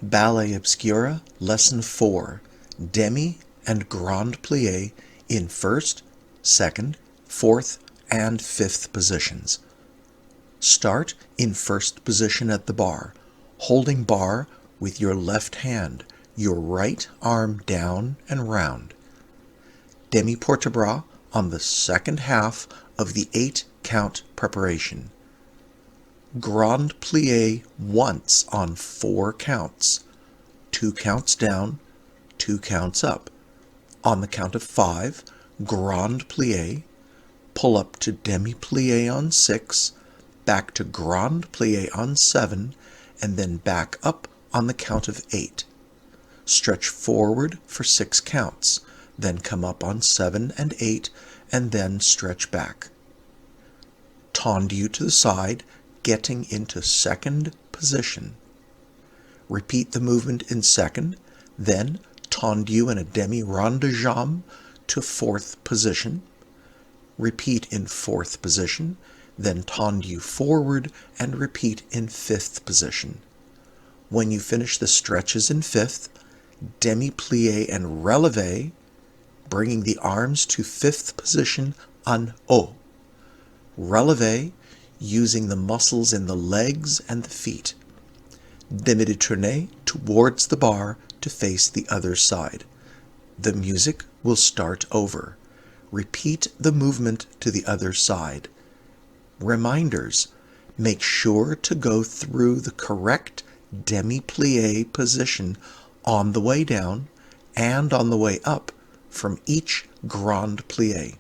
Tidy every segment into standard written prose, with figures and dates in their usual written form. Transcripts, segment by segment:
Ballet Obscura, Lesson 4, Demi and Grand Plie in first, second, fourth, and fifth positions. Start in first position at the bar, holding bar with your left hand, your right arm down and round. Demi porte-bras on the second half of the 8-count preparation. Grand plie once on 4 counts, 2 counts down, 2 counts up. On the count of 5, grand plie, pull up to demi plie on 6, back to grand plie on 7, and then back up on the count of 8. Stretch forward for 6 counts, then come up on 7 and 8, and then stretch back. Tendu to the side, getting into second position. Repeat the movement in second, then tendu in a demi-rond de jambe to fourth position. Repeat in fourth position, then tendu forward and repeat in fifth position. When you finish the stretches in fifth, demi-plie and releve, bringing the arms to fifth position en haut. Releve, using the muscles in the legs and the feet. Demi-de-tournée towards the bar to face the other side. The music will start over. Repeat the movement to the other side. Reminders: make sure to go through the correct demi-plie position on the way down and on the way up from each grand plie.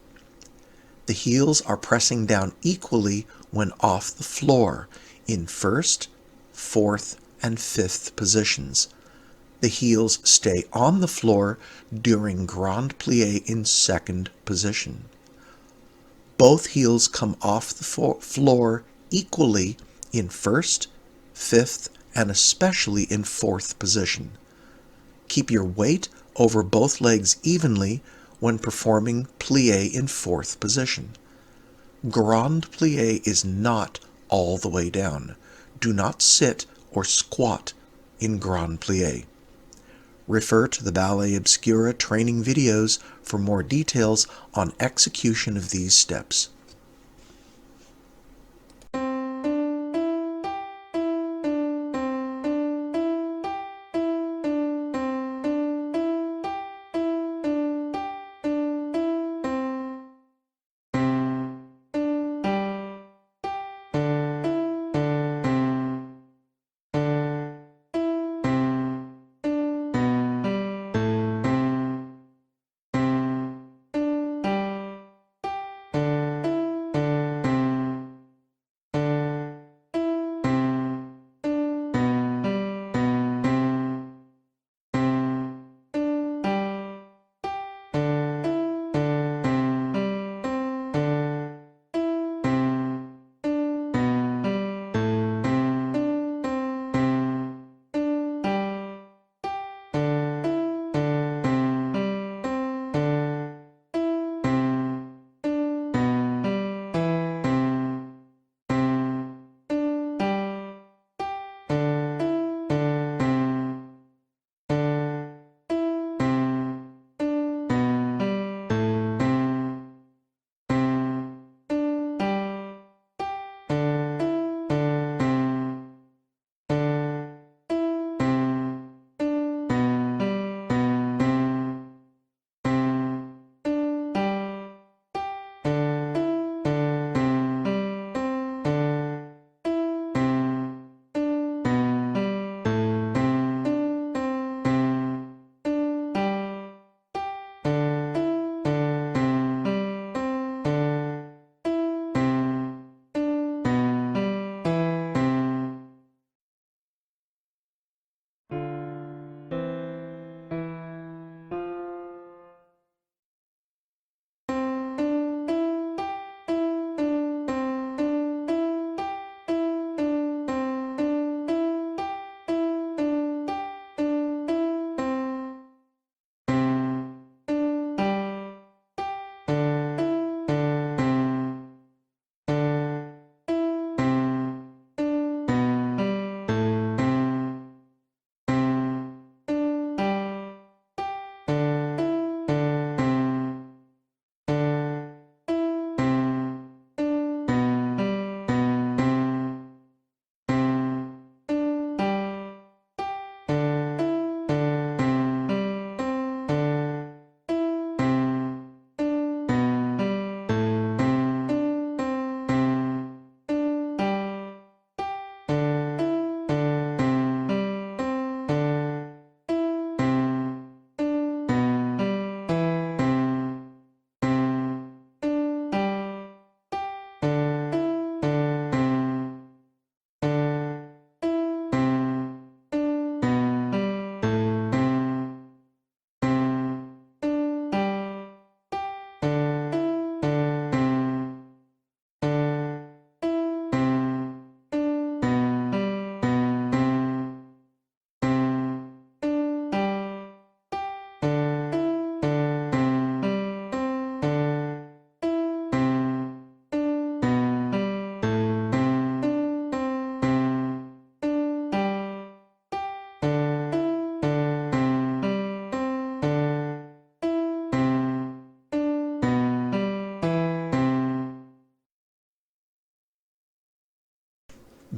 The heels are pressing down equally when off the floor in first, fourth, and fifth positions. The heels stay on the floor during grand plie in second position. Both heels come off the floor equally in first, fifth, and especially in fourth position. Keep your weight over both legs evenly when performing plie in fourth position. Grand plie is not all the way down. Do not sit or squat in grand plie. Refer to the Ballet Obscura training videos for more details on execution of these steps.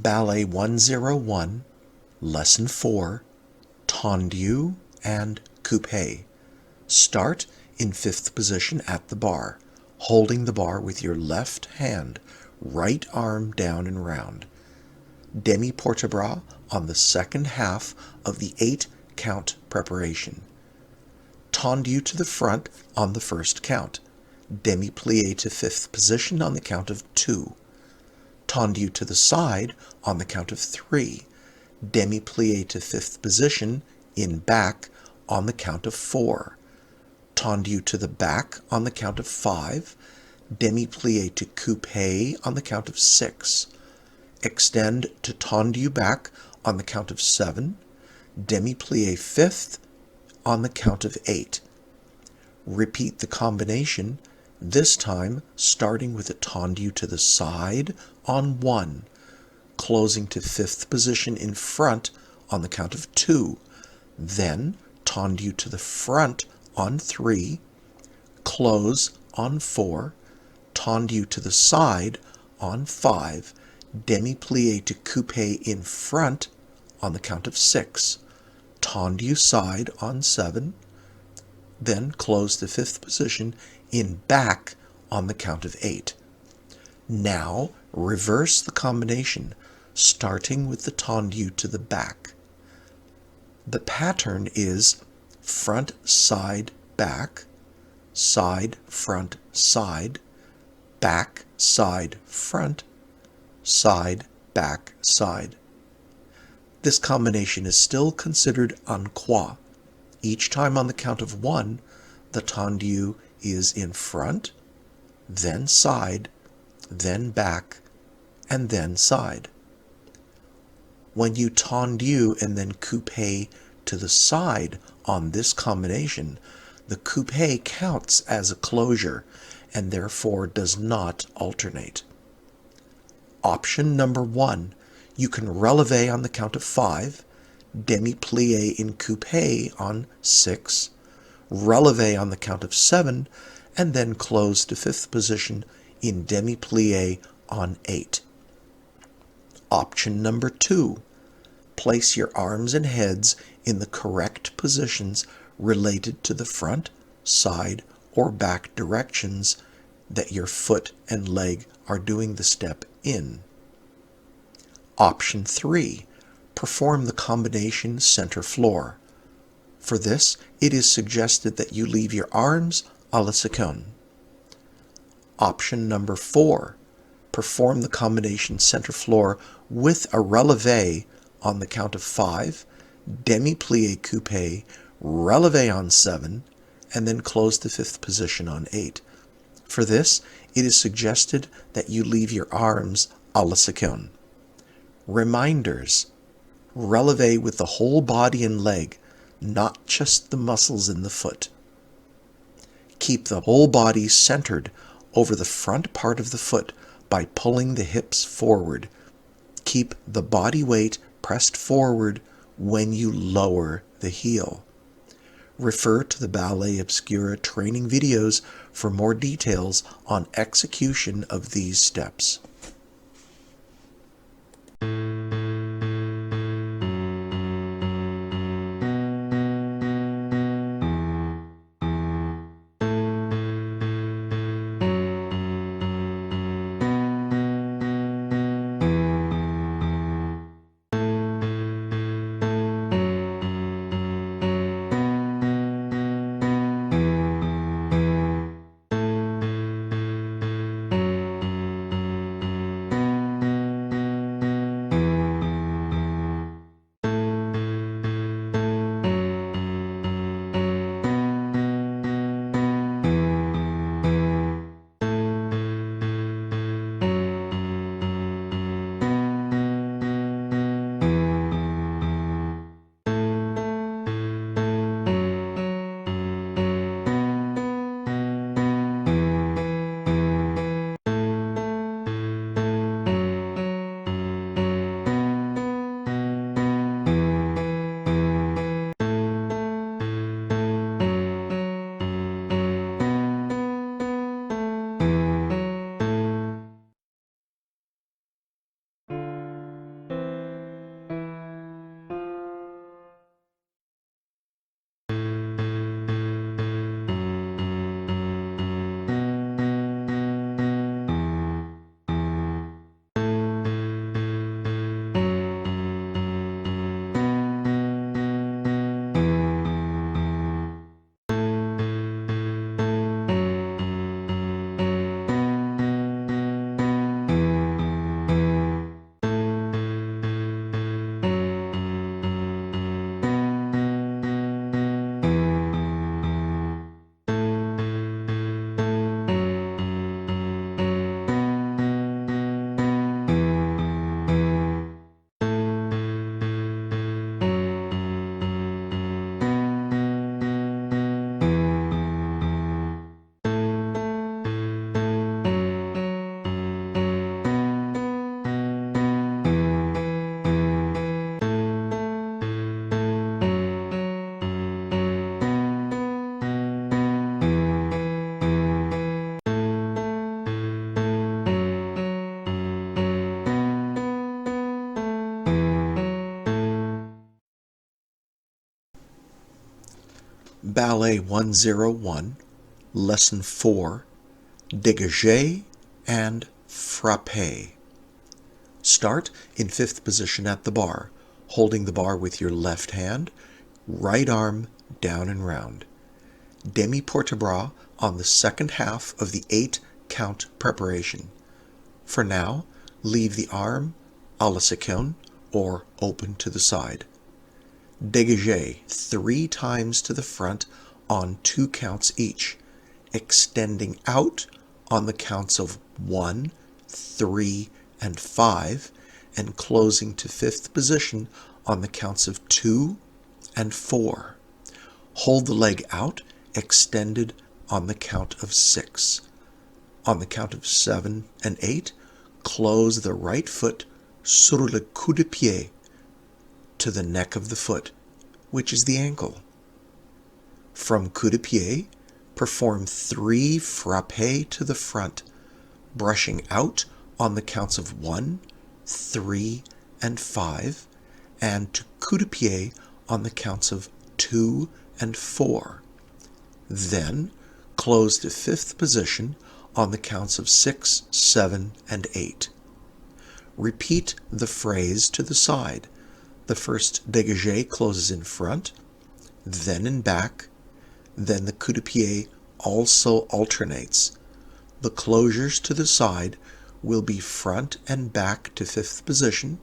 Ballet 101, Lesson 4, Tendu and Coupe. Start in fifth position at the bar, holding the bar with your left hand, right arm down and round. Demi-porte-bras on the second half of the 8-count preparation. Tendu to the front on the first count. Demi-plie to fifth position on the count of 2. Tendu to the side on the count of 3. Demi-plie to fifth position in back on the count of 4. Tendu to the back on the count of 5. Demi-plie to coupe on the count of 6. Extend to tendu back on the count of 7. Demi-plie fifth on the count of 8. Repeat the combination, this time starting with a tendu to the side on 1, closing to fifth position in front on the count of 2, then tendu to the front on 3, close on 4, tendu to the side on 5, demi-plie to coupe in front on the count of 6, tendu side on 7, then close the fifth position in back on the count of 8. Now reverse the combination, starting with the tendu to the back. The pattern is front, side, back, side, front, side, back, side, front, side, back, side. This combination is still considered en croix. Each time on the count of 1, the tendu is in front, then side, then back, and then side. When you tendu and then coupe to the side on this combination, the coupe counts as a closure and therefore does not alternate. Option number 1, you can releve on the count of 5, demi-plie in coupe on 6, releve on the count of 7, and then close to fifth position in demi-plie on 8. Option number 2, place your arms and heads in the correct positions related to the front, side, or back directions that your foot and leg are doing the step in. Option 3, perform the combination center floor. For this, it is suggested that you leave your arms à la seconde. Option number 4, perform the combination center floor with a releve on the count of 5, demi-plie coupe, releve on 7, and then close the fifth position on 8. For this, it is suggested that you leave your arms à la seconde. Reminders: releve with the whole body and leg, not just the muscles in the foot. Keep the whole body centered over the front part of the foot by pulling the hips forward. Keep the body weight pressed forward when you lower the heel. Refer to the Ballet Obscura training videos for more details on execution of these steps. Ballet 101, Lesson 4, Dégagé and Frappé. Start in fifth position at the bar, holding the bar with your left hand, right arm down and round. Demi-porte-bras on the second half of the 8-count preparation. For now, leave the arm à la seconde, or open to the side. Dégagé 3 times to the front on 2 counts each, extending out on the counts of 1, 3, and 5, and closing to fifth position on the counts of 2 and 4. Hold the leg out, extended on the count of 6. On the count of 7 and 8, close the right foot sur le coup de pied to the neck of the foot, which is the ankle. From coup de pied, perform 3 frappés to the front, brushing out on the counts of 1, 3, and 5, and to coup de pied on the counts of 2 and 4. Then close to fifth position on the counts of 6, 7, and 8. Repeat the phrase to the side. The first dégagé closes in front, then in back, then the coup de pied also alternates. The closures to the side will be front and back to fifth position,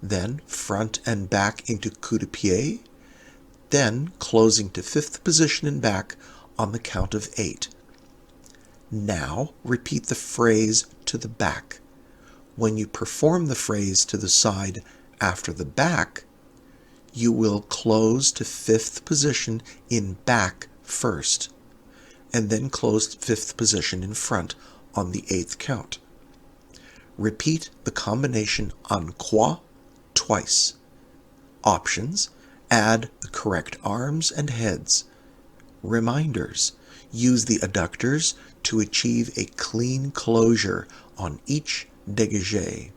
then front and back into coup de pied, then closing to fifth position and back on the count of 8. Now repeat the phrase to the back. When you perform the phrase to the side after the back, you will close to fifth position in back first, and then close to fifth position in front on the 8th count. Repeat the combination en croix twice. Options: add the correct arms and heads. Reminders: use the adductors to achieve a clean closure on each dégagé.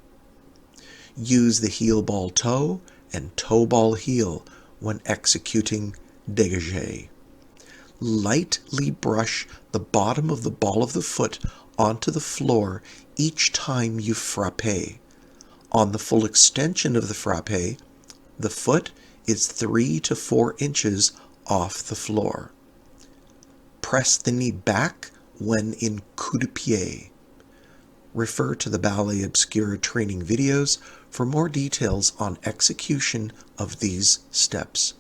Use the heel ball toe and toe ball heel when executing dégagé. Lightly brush the bottom of the ball of the foot onto the floor each time you frappé. On the full extension of the frappé, the foot is 3 to 4 inches off the floor. Press the knee back when in coup de pied. Refer to the Ballet Obscura training videos for more details on execution of these steps.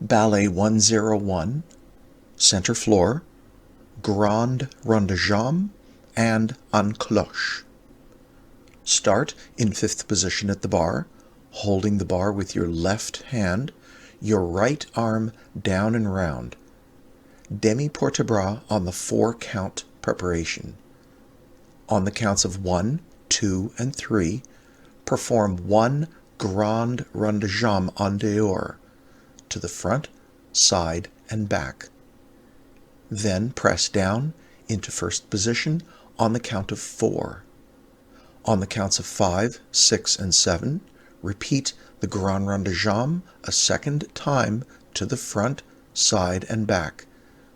Ballet 101, center floor, grand rond de jambe, and en cloche. Start in fifth position at the bar, holding the bar with your left hand, your right arm down and round. Demi-porte-bras on the 4-count preparation. On the counts of 1, 2, and 3, perform 1 grand rond de jambe en dehors, to the front, side, and back. Then press down into first position on the count of 4. On the counts of 5, 6, and 7, repeat the grand rond de jambe a second time to the front, side, and back,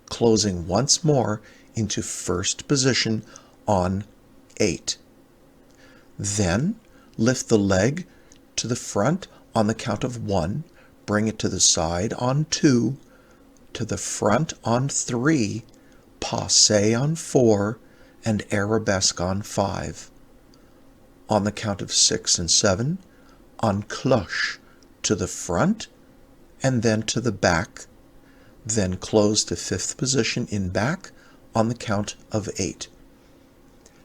closing once more into first position on 8. Then lift the leg to the front on the count of 1, bring it to the side on 2, to the front on 3, passe on 4, and arabesque on 5. On the count of 6 and 7, en cloche, to the front and then to the back, then close to fifth position in back on the count of 8.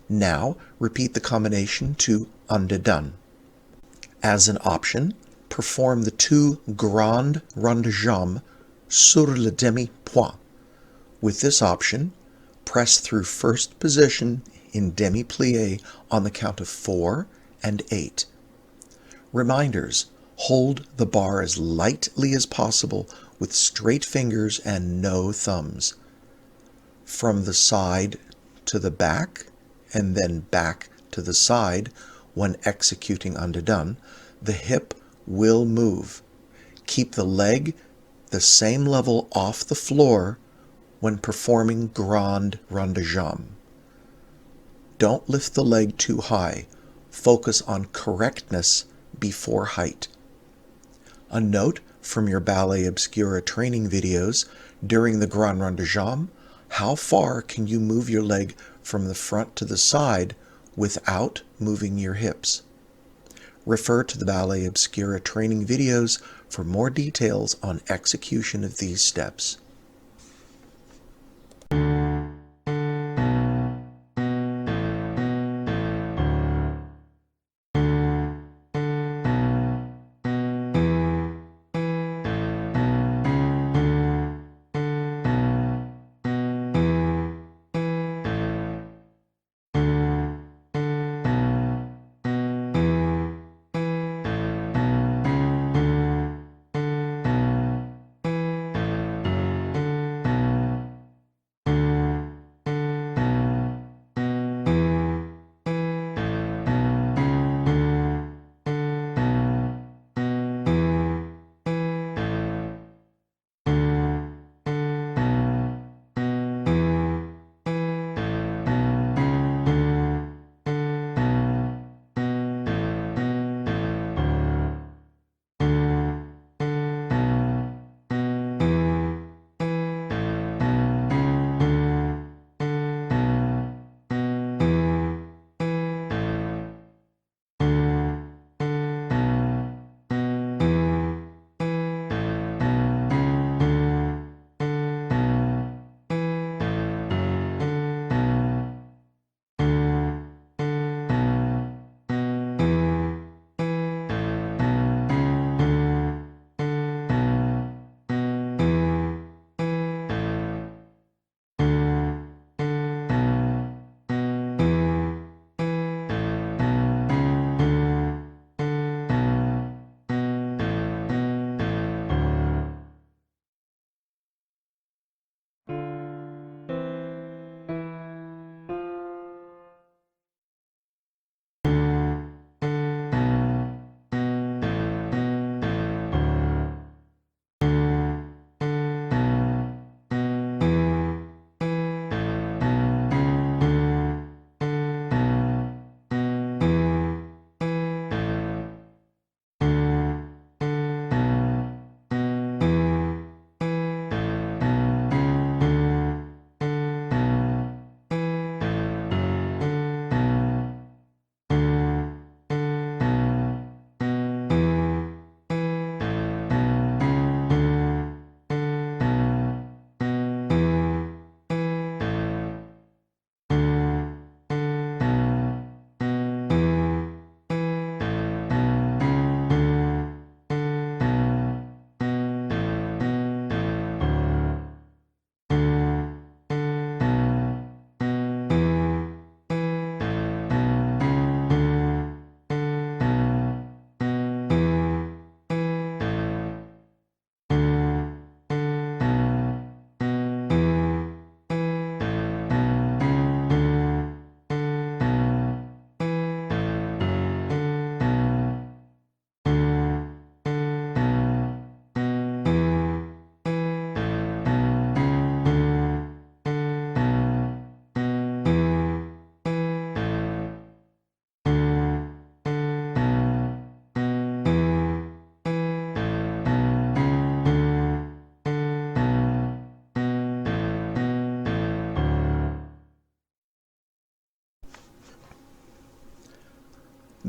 Now repeat the combination to en dedans. As an option, perform the 2 grand rond de jambe sur le demi-point. With this option, press through first position in demi-plie on the count of 4 and 8. Reminders: hold the bar as lightly as possible with straight fingers and no thumbs. From the side to the back and then back to the side when executing en dedans, the hip will move. Keep the leg the same level off the floor when performing grand rond de jambe. Don't lift the leg too high. Focus on correctness before height. A note from your Ballet Obscura training videos: during the grand rond de jambe, how far can you move your leg from the front to the side without moving your hips? Refer to the Ballet Obscura training videos for more details on execution of these steps.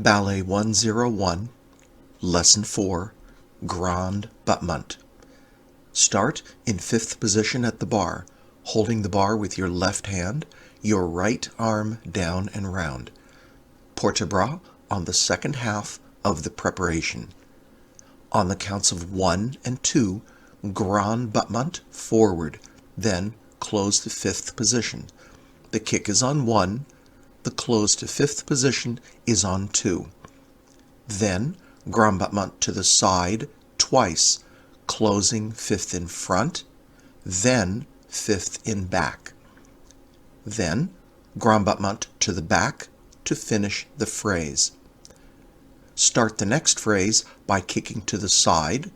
Ballet 101, Lesson 4, Grand Battement. Start in 5th position at the bar, holding the bar with your left hand, your right arm down and round. Port-à-bras on the second half of the preparation. On the counts of 1 and 2, Grand Battement forward, then close to 5th position. The kick is on 1, the close to 5th position is on 2. Then Grand Battement to the side twice, closing 5th in front, then 5th in back. Then Grand Battement to the back to finish the phrase. Start the next phrase by kicking to the side,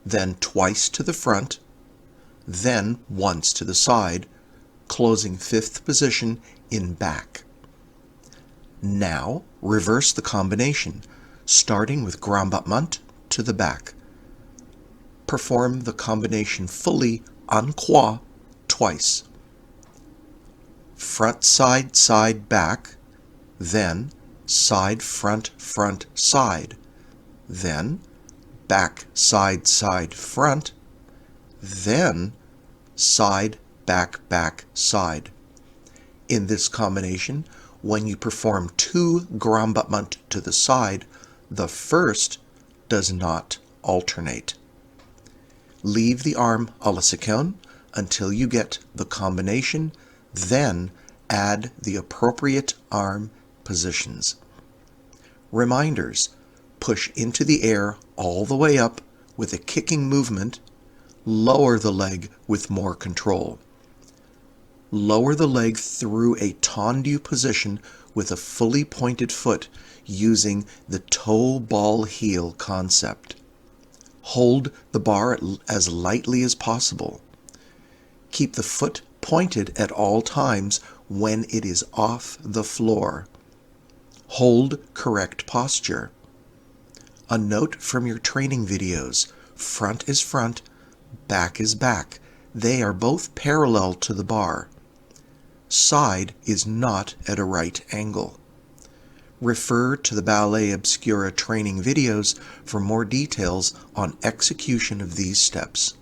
then twice to the front, then once to the side, closing 5th position in back. Now reverse the combination, starting with Grand Battement to the back. Perform the combination fully en croix twice. Front side side back, then side front front side, then back side side front, then side back back side. In this combination, when you perform 2 Grand Battement to the side, the first does not alternate. Leave the arm à la seconde until you get the combination, then add the appropriate arm positions. Reminders: push into the air all the way up with a kicking movement, lower the leg with more control. Lower the leg through a tendu position with a fully pointed foot using the toe ball heel concept. Hold the bar as lightly as possible. Keep the foot pointed at all times when it is off the floor. Hold correct posture. A note from your training videos: front is front, back is back. They are both parallel to the bar. Side is not at a right angle. Refer to the Ballet Obscura training videos for more details on execution of these steps.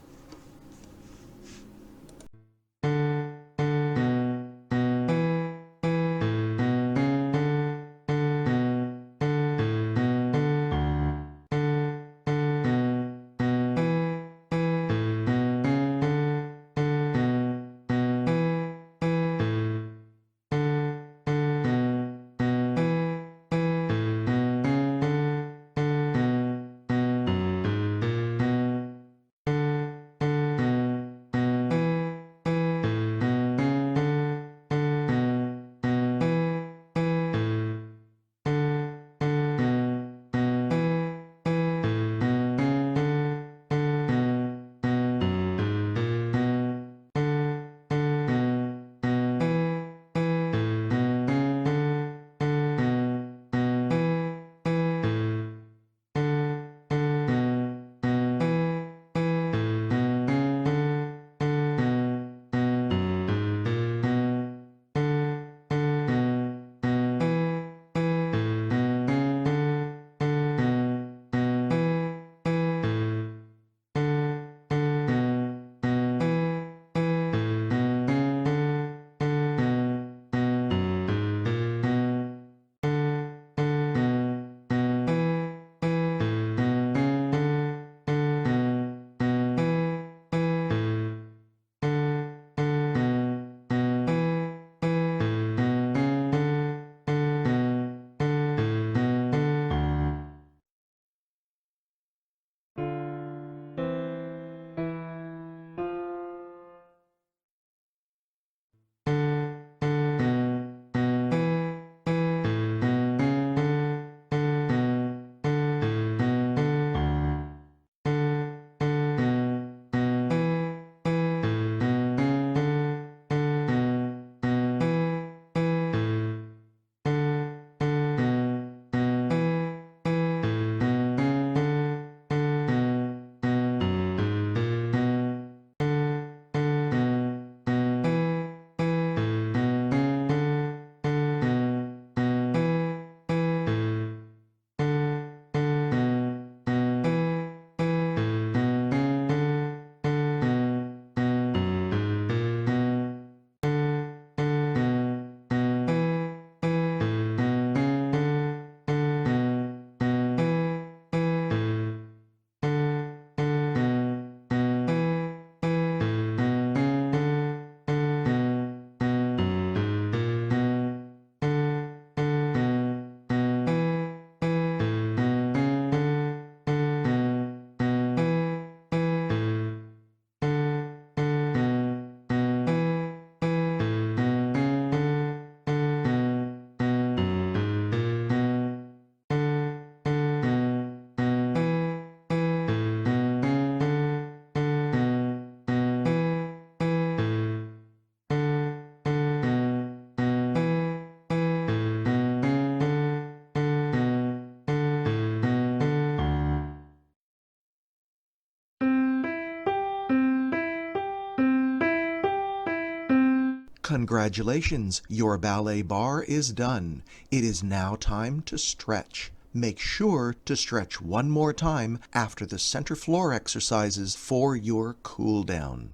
Congratulations, your ballet bar is done. It is now time to stretch. Make sure to stretch one more time after the center floor exercises for your cool down.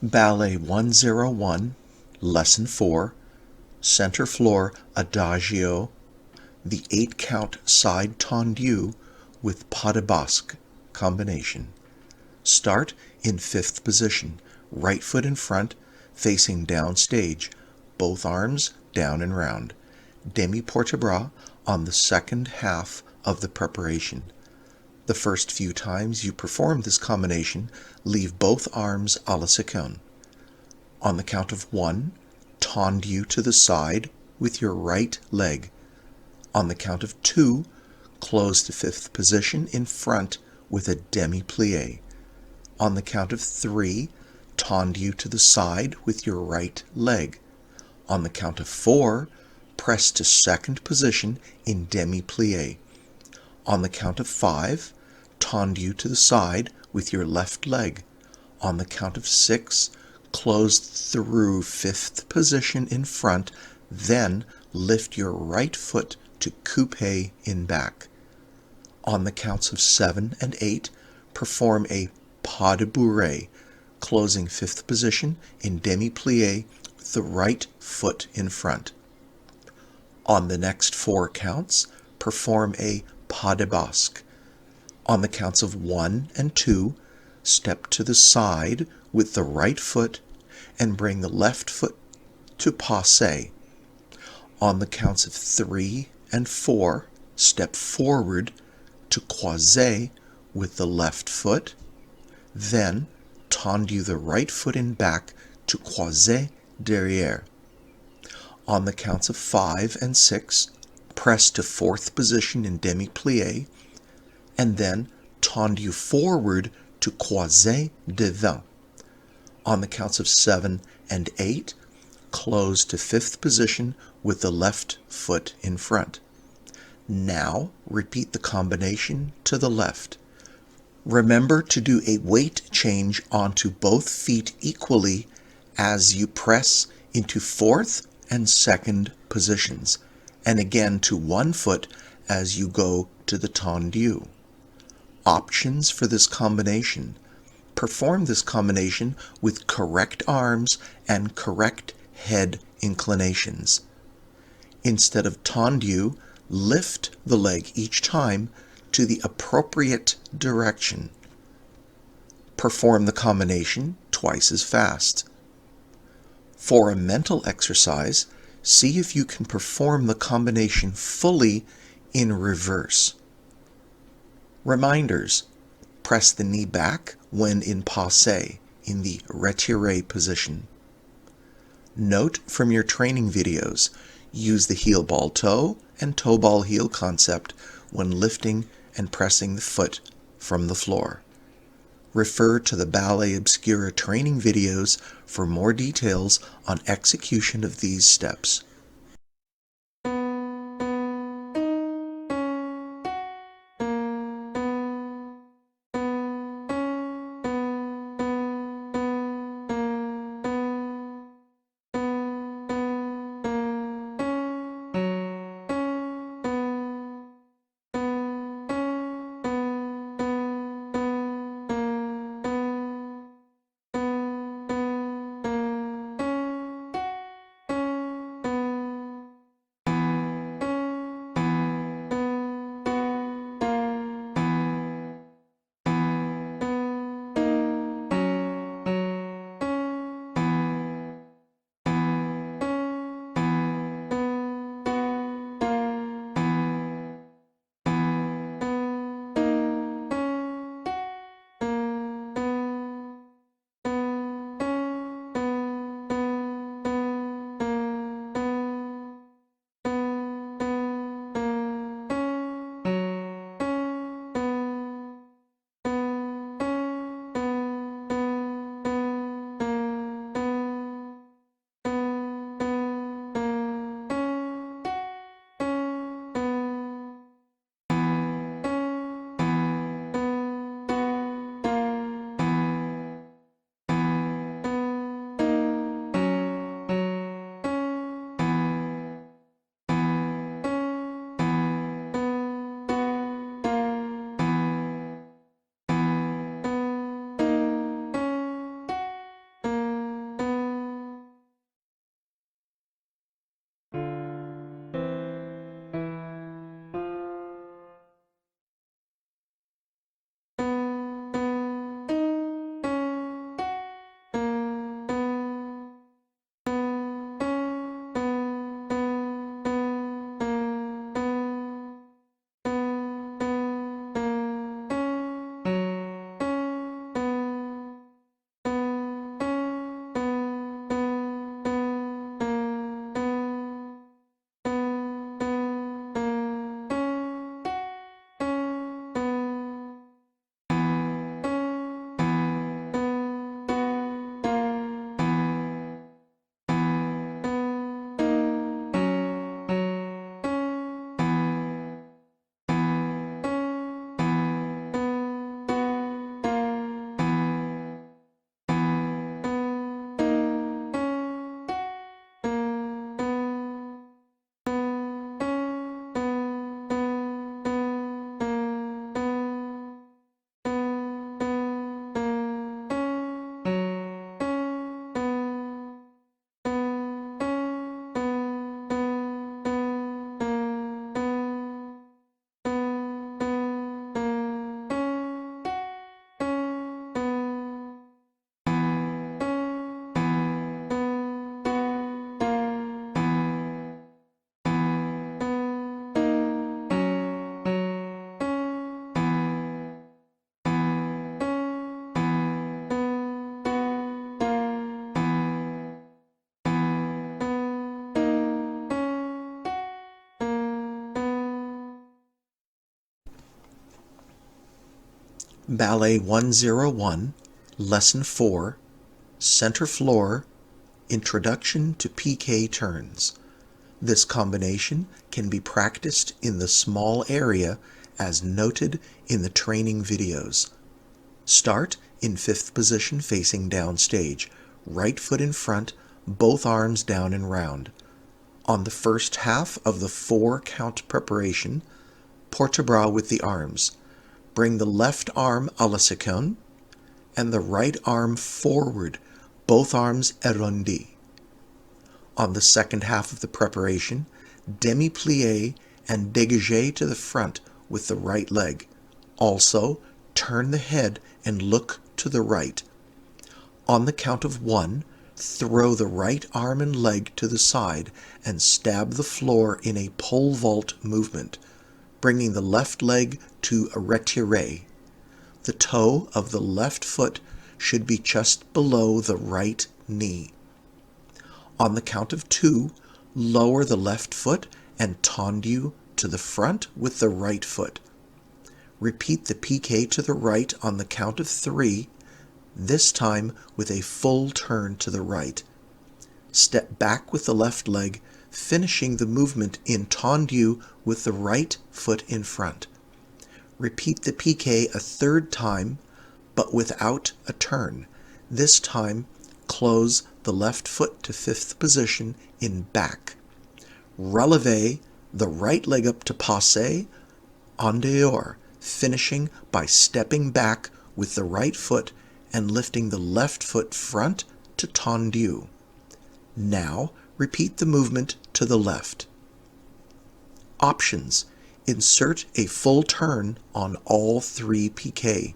Ballet 101, Lesson 4, Center Floor Adagio, the 8-count side tendu with pas de basque combination. Start in 5th position, right foot in front, facing down stage, both arms down and round. Demi-porte-bras on the second half of the preparation. The first few times you perform this combination, leave both arms à la seconde. On the count of 1, tendu to the side with your right leg. On the count of 2, close to 5th position in front with a demi-plie. On the count of 3, tendu to the side with your right leg. On the count of 4, press to 2nd position in demi-plie. On the count of 5, tendu to the side with your left leg. On the count of 6, close through 5th position in front, then lift your right foot to coupe in back. On the counts of 7 and 8, perform a pas de bourrée, closing 5th position in demi-plie with the right foot in front. On the next 4 counts, perform a pas de basque. On the counts of 1 and 2, step to the side with the right foot and bring the left foot to passe. On the counts of 3 and 4, step forward to croise with the left foot, then tendu the right foot in back to croise derrière. On the counts of 5 and 6, press to 4th position in demi-plie, and then tendu forward to croise devant. On the counts of 7 and 8, close to 5th position with the left foot in front. Now repeat the combination to the left. Remember to do a weight change onto both feet equally as you press into 4th and 2nd positions, and again to one foot as you go to the tendu. Options for this combination. Perform this combination with correct arms and correct head inclinations. Instead of tendu, lift the leg each time to the appropriate direction. Perform the combination twice as fast. For a mental exercise, see if you can perform the combination fully in reverse. Reminders: press the knee back when in passe, in the retiré position. Note from your training videos, use the heel ball toe and toe ball heel concept when lifting and pressing the foot from the floor. Refer to the Ballet Obscura training videos for more details on execution of these steps. Ballet 101, Lesson 4, Center Floor, Introduction to PK Turns. This combination can be practiced in the small area as noted in the training videos. Start in 5th position facing downstage, right foot in front, both arms down and round. On the first half of the 4-count preparation, port-à-bras with the arms. Bring the left arm à la seconde and the right arm forward, both arms arrondis. On the second half of the preparation, demi-plie and dégagé to the front with the right leg. Also, turn the head and look to the right. On the count of 1, throw the right arm and leg to the side and stab the floor in a pole vault movement, bringing the left leg to a retiré. The toe of the left foot should be just below the right knee. On the count of 2, lower the left foot and tendu to the front with the right foot. Repeat the piqué to the right on the count of 3, this time with a full turn to the right. Step back with the left leg, finishing the movement in tendu with the right foot in front. Repeat the piqué a third time, but without a turn. This time, close the left foot to 5th position in back. Releve the right leg up to passé, en dehors, finishing by stepping back with the right foot and lifting the left foot front to tendu. Now, repeat the movement to the left. Options. Insert a full turn on all 3 piqué.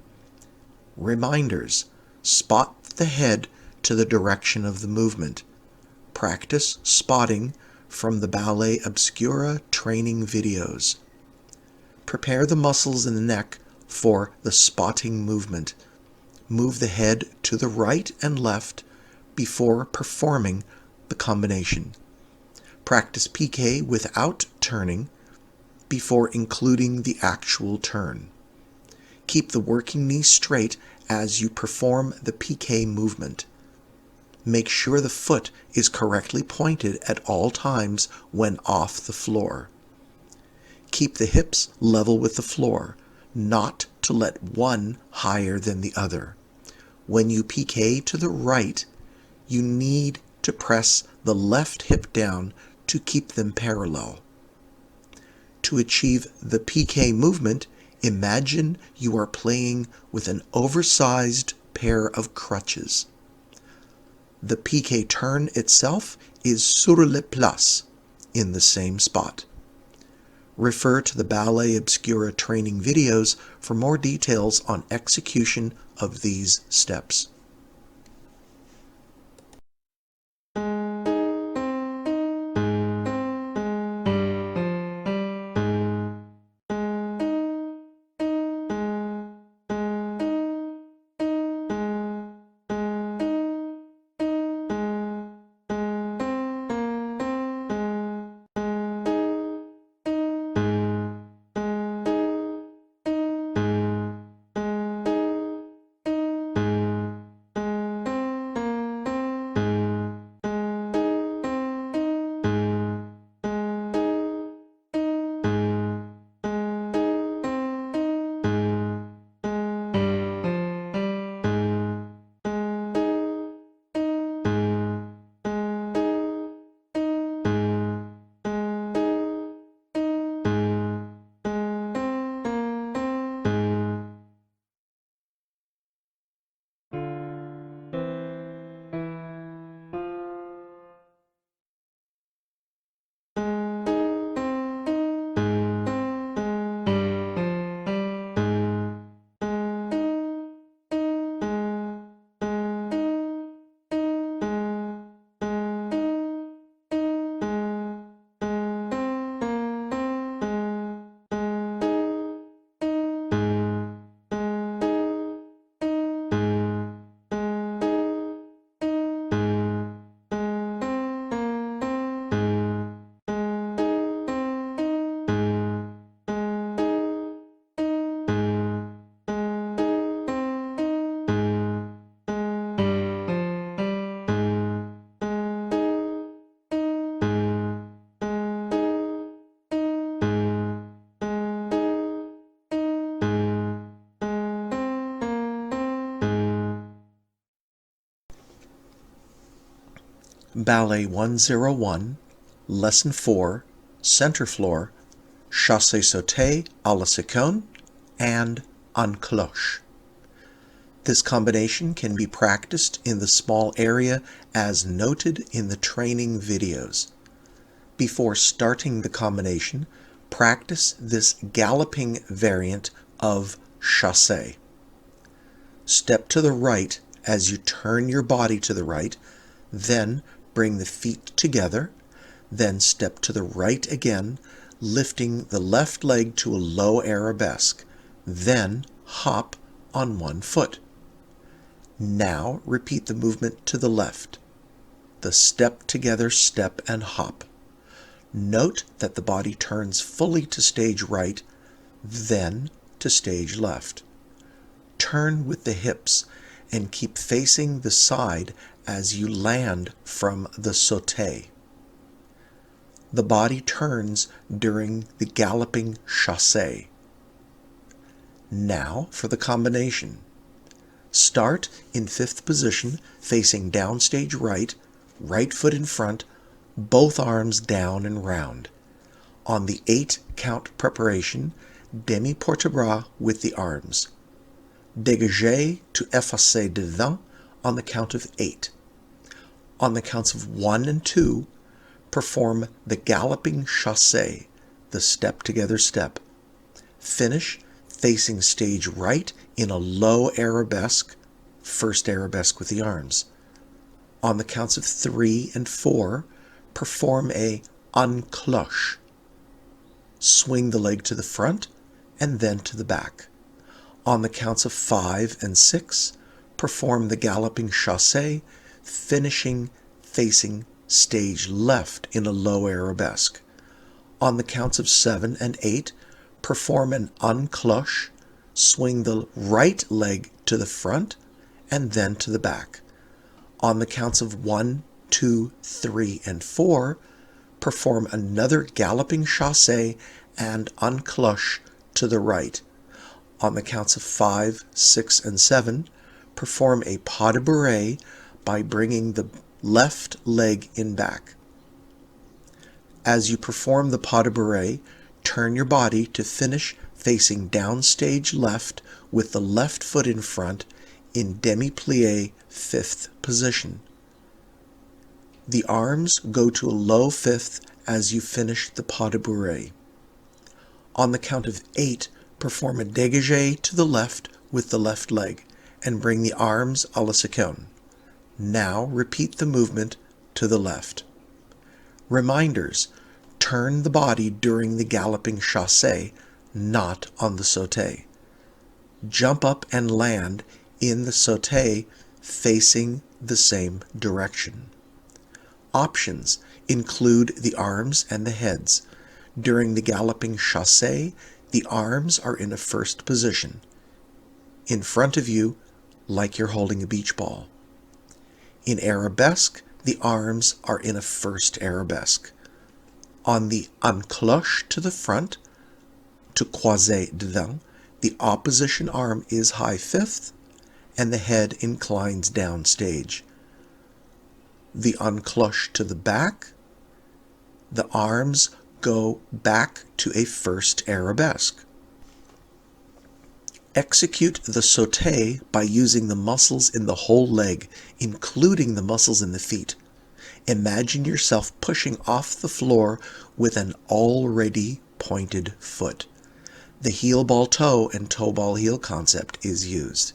Reminders. Spot the head to the direction of the movement. Practice spotting from the Ballet Obscura training videos. Prepare the muscles in the neck for the spotting movement. Move the head to the right and left before performing the combination. Practice piqué without turning before including the actual turn. Keep the working knee straight as you perform the piqué movement. Make sure the foot is correctly pointed at all times when off the floor. Keep the hips level with the floor, not to let one higher than the other. When you piqué to the right, you need to press the left hip down to keep them parallel. To achieve the piqué movement, imagine you are playing with an oversized pair of crutches. The piqué turn itself is sur le place, in the same spot. Refer to the Ballet Obscura training videos for more details on execution of these steps. Ballet 101, Lesson 4, Center Floor, Chassé Sauté à la seconde, and en cloche. This combination can be practiced in the small area as noted in the training videos. Before starting the combination, practice this galloping variant of chassé. Step to the right as you turn your body to the right, then bring the feet together, then step to the right again, lifting the left leg to a low arabesque, then hop on one foot. Now repeat the movement to the left, the step together step and hop. Note that the body turns fully to stage right, then to stage left. Turn with the hips and keep facing the side as you land from the sauté. The body turns during the galloping chassé. Now for the combination. Start in fifth position, facing downstage right, right foot in front, both arms down and round. On the 8 count preparation, demi-porte-bras with the arms. Dégagé to effacer devant on the count of 8. On the counts of 1 and 2, perform the galloping chassé, the step together step. Finish facing stage right in a low arabesque, first arabesque with the arms. On the counts of 3 and 4, perform a en cloche. Swing the leg to the front and then to the back. On the counts of 5 and 6, perform the galloping chassé, finishing facing stage left in a low arabesque. On the counts of 7 and 8, perform an en cloche, swing the right leg to the front and then to the back. On the counts of 1, 2, 3, and 4, perform another galloping chassé and en cloche to the right. On the counts of 5, 6, and 7, perform a pas de bourrée by bringing the left leg in back. As you perform the pas de bourrée, turn your body to finish facing downstage left with the left foot in front in demi-plié fifth position. The arms go to a low fifth as you finish the pas de bourrée. On the count of 8, perform a dégagé to the left with the left leg and bring the arms à la seconde. Now repeat the movement to the left. Reminders: turn the body during the galloping chassé, not on the sauté. Jump up and land in the sauté facing the same direction. Options include the arms and the heads. During the galloping chassé, the arms are in a first position, in front of you like you're holding a beach ball. In arabesque, the arms are in a first arabesque. On the en cloche to the front, to croiser devant, the opposition arm is high fifth and the head inclines down stage. The en cloche to the back, the arms go back to a first arabesque. Execute the sauté by using the muscles in the whole leg, including the muscles in the feet. Imagine yourself pushing off the floor with an already pointed foot. The heel ball toe and toe ball heel concept is used.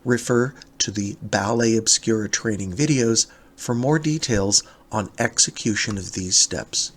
Refer to the Ballet Obscura training videos for more details on execution of these steps.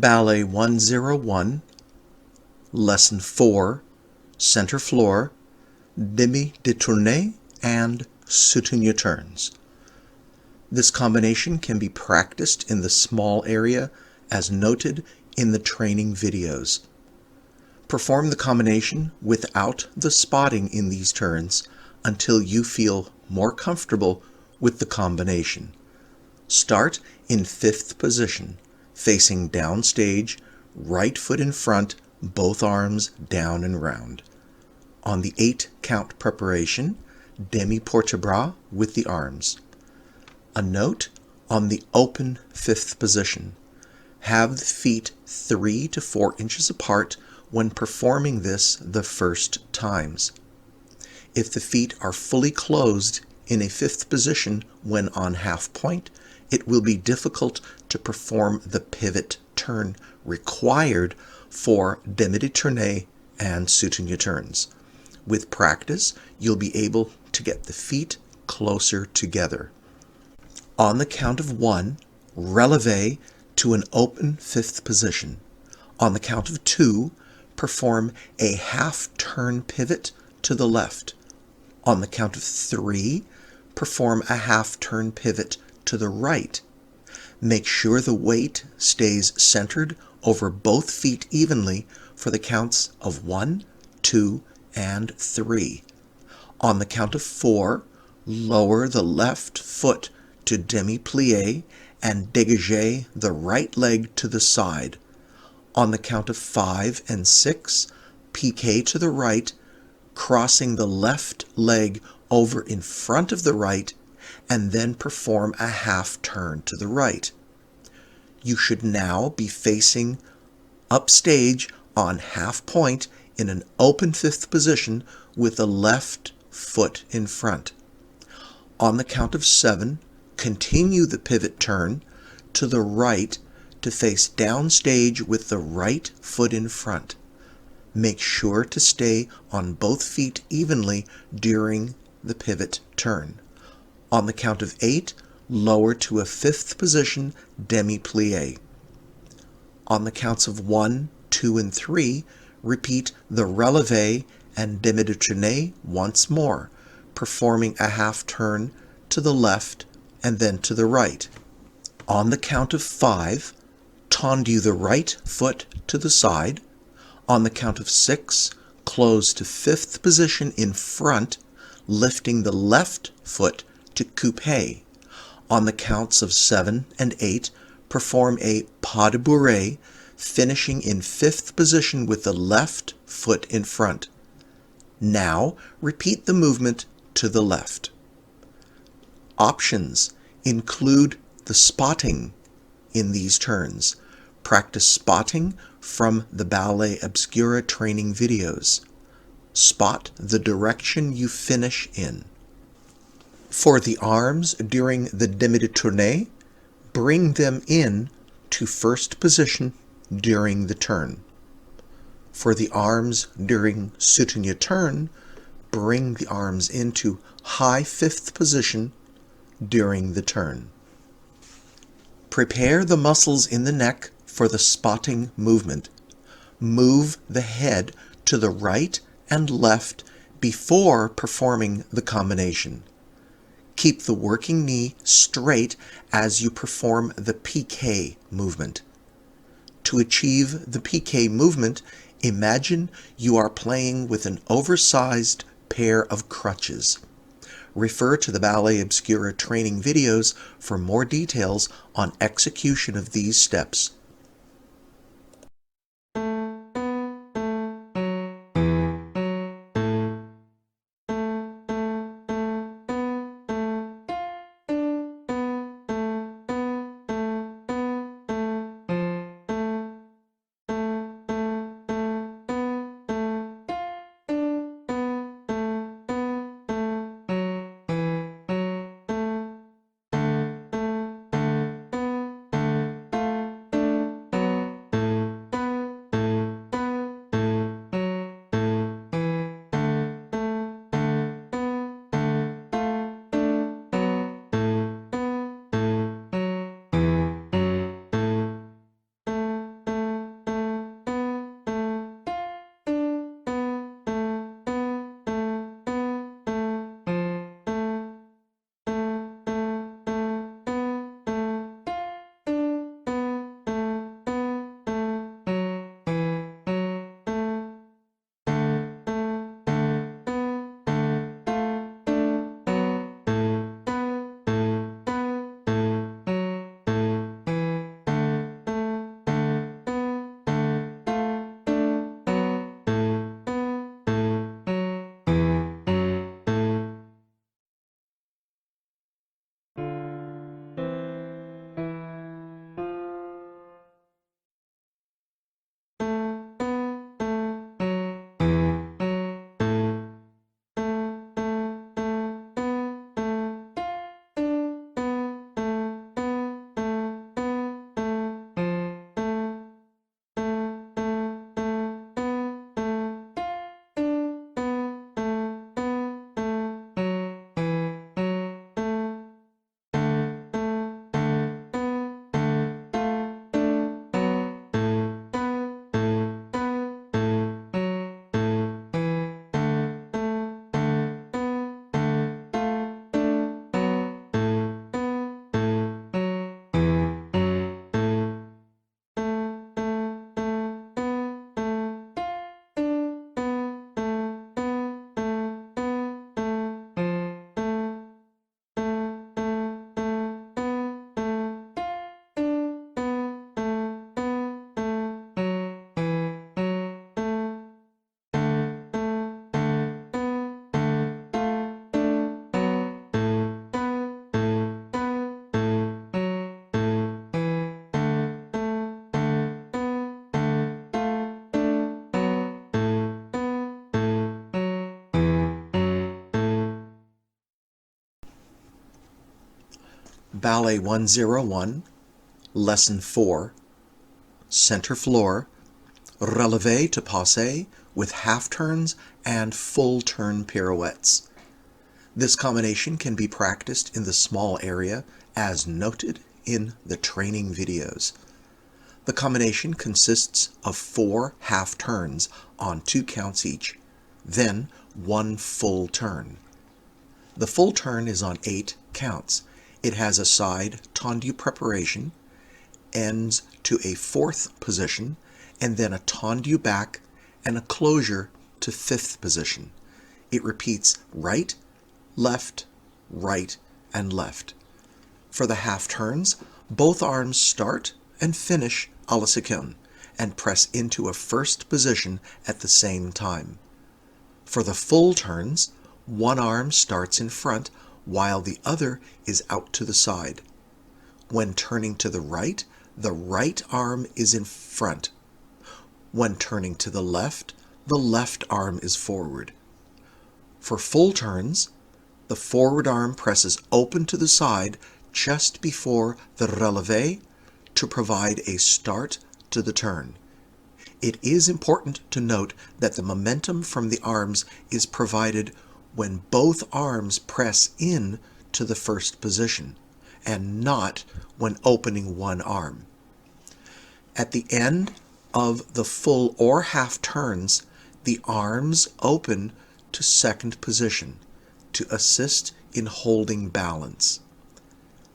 Ballet 101, Lesson 4, Center Floor, demi-détourné, and soutenu turns. This combination can be practiced in the small area as noted in the training videos. Perform the combination without the spotting in these turns until you feel more comfortable with the combination. Start in fifth position, facing downstage, right foot in front, both arms down and round. On the 8 count preparation, demi-porte-bras with the arms. A note on the open fifth position. Have the feet 3 to 4 inches apart when performing this the first times. If the feet are fully closed in a fifth position when on half point, it will be difficult to perform the pivot turn required for demi-détourné and soutenu turns. With practice, you'll be able to get the feet closer together. On the count of 1, releve to an open fifth position. On the count of 2, perform a half-turn pivot to the left. On the count of 3, perform a half-turn pivot to the right. Make sure the weight stays centered over both feet evenly for the counts of 1, 2, and 3. On the count of 4, lower the left foot to demi-plie and dégagez the right leg to the side. On the count of 5 and 6, piqué to the right, crossing the left leg over in front of the right, and then perform a half turn to the right. You should now be facing upstage on half point in an open fifth position with the left foot in front. On the count of 7, continue the pivot turn to the right to face downstage with the right foot in front. Make sure to stay on both feet evenly during the pivot turn. On the count of 8, lower to a fifth position demi-plie. On the counts of 1, 2, and 3, repeat the releve and demi-détourné once more, performing a half turn to the left and then to the right. On the count of 5, tendu the right foot to the side. On the count of 6, close to fifth position in front, lifting the left foot to coupé. On the counts of 7 and 8, perform a pas de bourrée, finishing in fifth position with the left foot in front. Now, repeat the movement to the left. Options include the spotting in these turns. Practice spotting from the Ballet Obscura training videos. Spot the direction you finish in. For the arms during the demi-détourné, bring them in to first position during the turn. For the arms during soutenu turn, bring the arms into high fifth position during the turn. Prepare the muscles in the neck for the spotting movement. Move the head to the right and left before performing the combination. Keep the working knee straight as you perform the piqué movement. To achieve the piqué movement, imagine you are playing with an oversized pair of crutches. Refer to the Ballet Obscura training videos for more details on execution of these steps. Ballet 101, Lesson 4, Center Floor, Relevé to Passé with half turns and full turn pirouettes. This combination can be practiced in the small area as noted in the training videos. The combination consists of 4 half turns on 2 counts each, then 1 full turn. The full turn is on 8 counts. It has a side tendu preparation, ends to a 4th position, and then a tendu back and a closure to 5th position. It repeats right, left, right, and left. For the half turns, both arms start and finish à la seconde and press into a first position at the same time. For the full turns, one arm starts in front while the other is out to the side. When turning to the right arm is in front. When turning to the left arm is forward. For full turns, the forward arm presses open to the side just before the relevé to provide a start to the turn. It is important to note that the momentum from the arms is provided when both arms press in to the first position, and not when opening one arm. At the end of the full or half turns, the arms open to second position to assist in holding balance.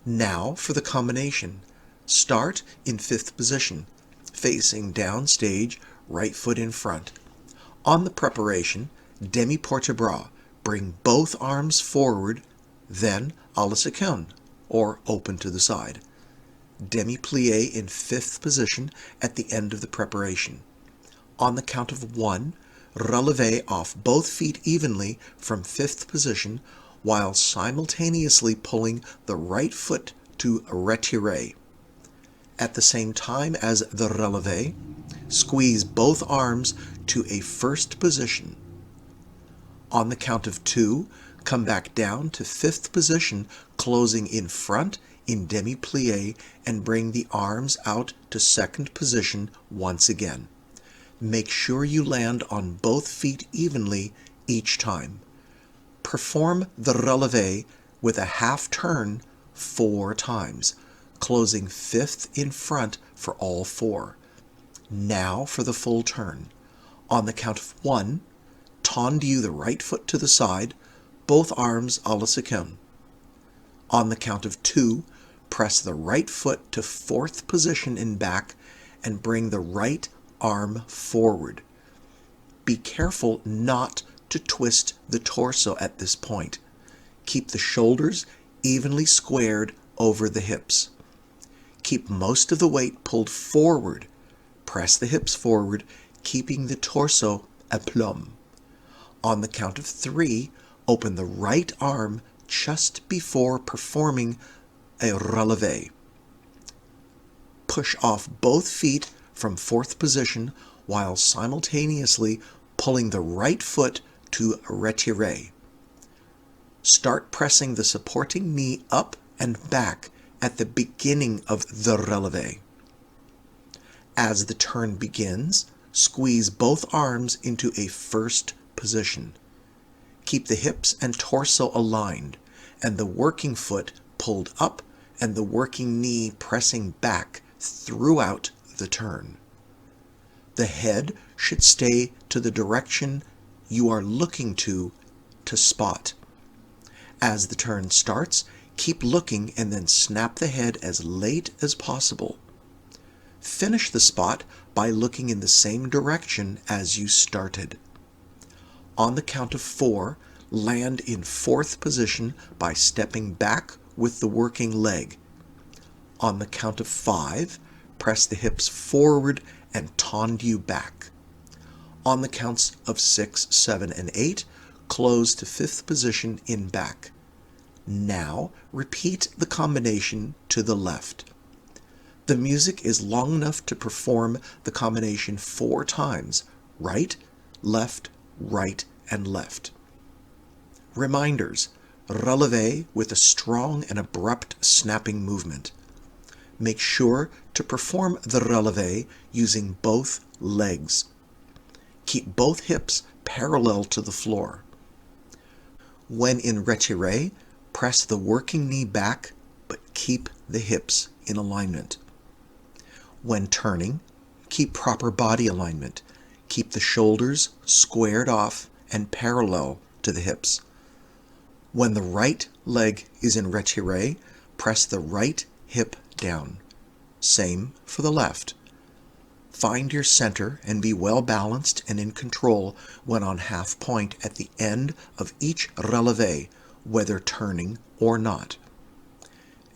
Now for the combination. Start in 5th position, facing downstage, right foot in front. On the preparation, demi-porte-bras, bring both arms forward, then à la seconde, or open to the side. Demi-plie in 5th position at the end of the preparation. On the count of 1, relevé off both feet evenly from 5th position while simultaneously pulling the right foot to retiré. At the same time as the relevé, squeeze both arms to a first position. On the count of 2, come back down to 5th position, closing in front in demi-plie, and bring the arms out to second position once again. Make sure you land on both feet evenly each time. Perform the relevé with a half turn 4 times, closing 5th in front for all 4. Now for the full turn. On the count of 1, tendu the right foot to the side, both arms à la seconde. On the count of 2, press the right foot to 4th position in back and bring the right arm forward. Be careful not to twist the torso at this point. Keep the shoulders evenly squared over the hips. Keep most of the weight pulled forward. Press the hips forward, keeping the torso aplomb. On the count of 3, open the right arm just before performing a relevé. Push off both feet from 4th position while simultaneously pulling the right foot to retiré. Start pressing the supporting knee up and back at the beginning of the relevé. As the turn begins, squeeze both arms into a first position. Keep the hips and torso aligned, and the working foot pulled up and the working knee pressing back throughout the turn. The head should stay to the direction you are looking to spot. As the turn starts, keep looking and then snap the head as late as possible. Finish the spot by looking in the same direction as you started. On the count of 4, land in 4th position by stepping back with the working leg. On the count of 5, press the hips forward and tendu back. On the counts of 6, 7, and 8, close to 5th position in back. Now repeat the combination to the left. The music is long enough to perform the combination 4 times, right, and left. Reminders: Releve with a strong and abrupt snapping movement. Make sure to perform the releve using both legs. Keep both hips parallel to the floor. When in retiré, press the working knee back, but keep the hips in alignment. When turning, keep proper body alignment. Keep the shoulders squared off and parallel to the hips. When the right leg is in retiré, press the right hip down. Same for the left. Find your center and be well balanced and in control when on half point at the end of each releve, whether turning or not.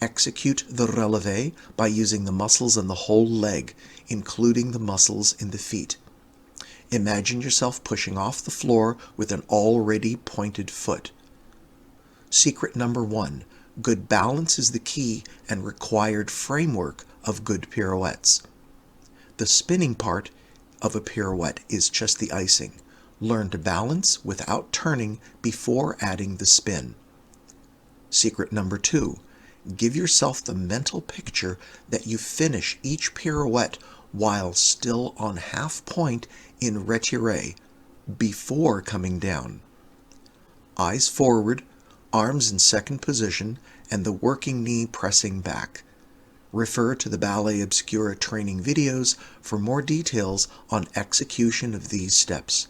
Execute the releve by using the muscles in the whole leg, including the muscles in the feet. Imagine yourself pushing off the floor with an already pointed foot. Secret number 1, good balance is the key and required framework of good pirouettes. The spinning part of a pirouette is just the icing. Learn to balance without turning before adding the spin. Secret number 2, give yourself the mental picture that you finish each pirouette while still on half point in retiré before coming down. Eyes forward, arms in second position, and the working knee pressing back. Refer to the Ballet Obscura training videos for more details on execution of these steps.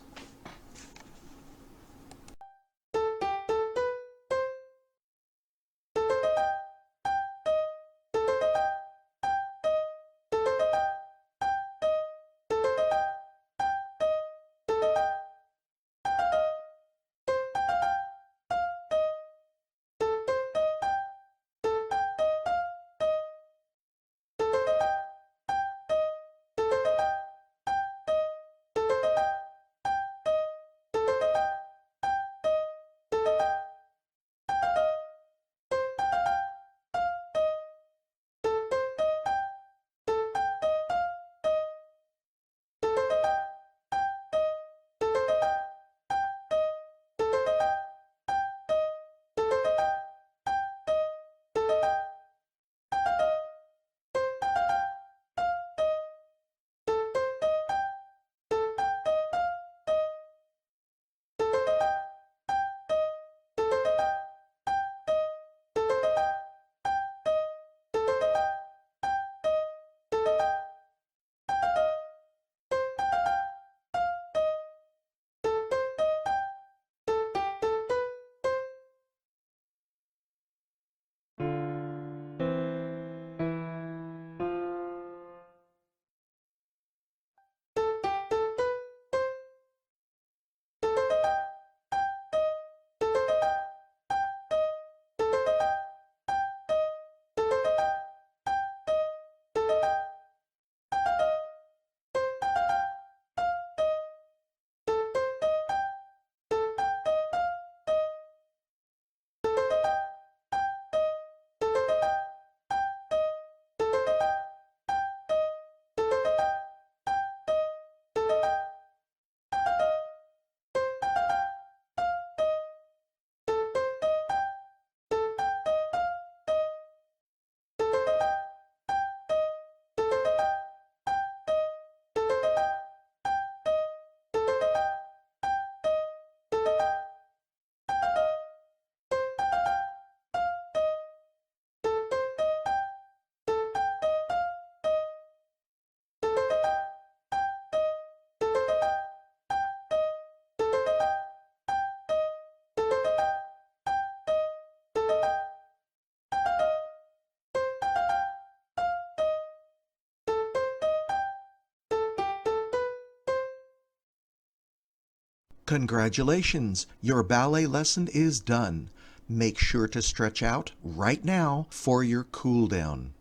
Congratulations! Your ballet lesson is done. Make sure to stretch out right now for your cool down.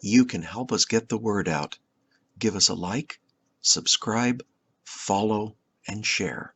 You can help us get the word out. Give us a like, subscribe, follow, and share.